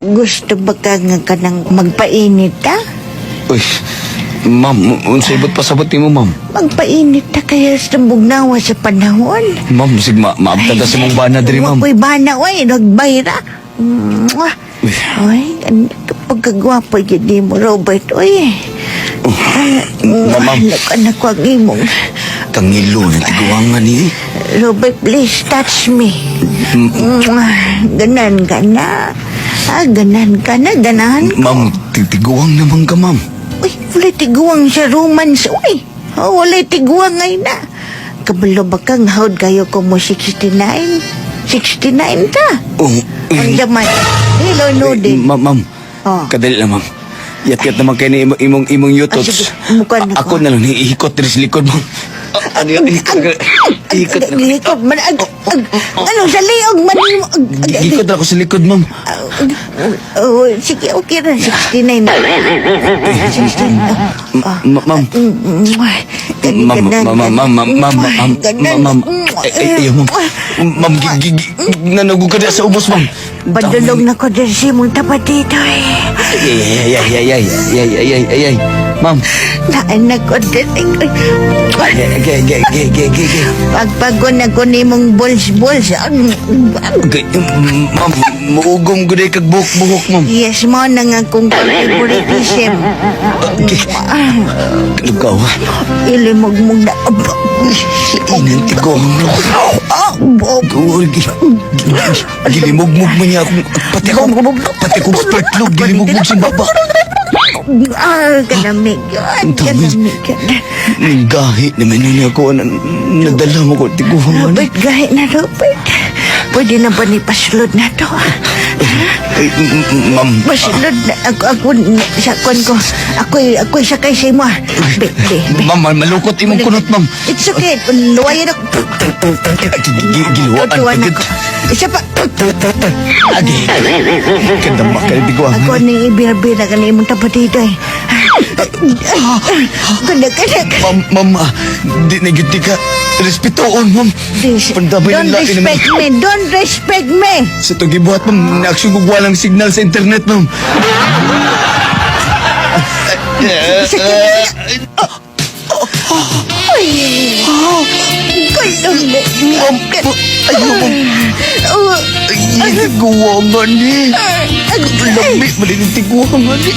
Gusto ba ka nang magpainit ta? Uy, ma'am, unsay ba't pasabot mo, ma'am? Magpainit ta kaya sa bugnawa sa panahon. Ma'am, sigma, maabtada sa mong bana diri, ma'am. Uy, bana, uy, nagbayra. Mwah. Uy, pagkagwapo yun mo, Robert, uy. Ma'am. Anak ko ang imong. Kangilo na tiguangan ni. Robert, please touch me. Mwah. Ganan ka na. Ganan ka na, ganahan ko. Ma'am, tiguang naman ka, ma'am. Uy, wala tiguang sa romance, uy. Wala tiguang ngayon na. Kabalo ba kang hawd kayo ko mo 69? 69 ta? Oh, Ang daman. Hello, no din. Ma'am, Oh. kadali lang, ma'am. Yat-yat naman kayo ni imong yutots. sige, mukha na Ako ko. na lang, ihikot diri sa likod, ma'am. Ano yun? Ihikot na. Likod man. Ano, sa liog man. Ihikot na ako sa likod, ma'am. Sige, okay na. 69 na. 69. Ma'am. Ma'am, ayaw, ma'am. Ma'am, nanagog ka na sa ubos, ma'am. Badulog na ko din si mong tapat dito eh. Ay. Ma'am. Naanak ko din. Gay. Pagpago na ko ni mong balls. Ma'am, muugong ko na kag buhok, ma'am. Yes mo na nga kung favoritism. Lugaw. Ilimog-mog na. Inanti ko. Gilimog-mog mo niya akong pati akong sparklog. Gilimog-mog si baba. Kanamig yun. Kanamig yun. Gahi naman yun ako. Nadala mo ko. Tiguhan mo na. Robert, gahit na Robert. Pwede na ba ni paslod na to? Ma'am. Paslod na. Ako, sa kon ko. Ako'y sakay sa imo. Ma'am, malukot imong kunot, ma'am. It's okay. Luwayan ako. Giluwaan Tutuan pagod. ako. Isa pa. Agi. Kanda makal tiguan. Ako ni ibirabir na kanina mong tapat dito eh. Kada. Ma'am, di nagiti ka. Respetoon, ma'am. Pandabay ng laki Don't respect me. Sa ito gibuhat, ma'am, naaksyon ko walang signal sa internet, ma'am. Ma'am, ayaw, ma'am. Ay, tiguangan ni. Lamig, malinig tiguangan ni.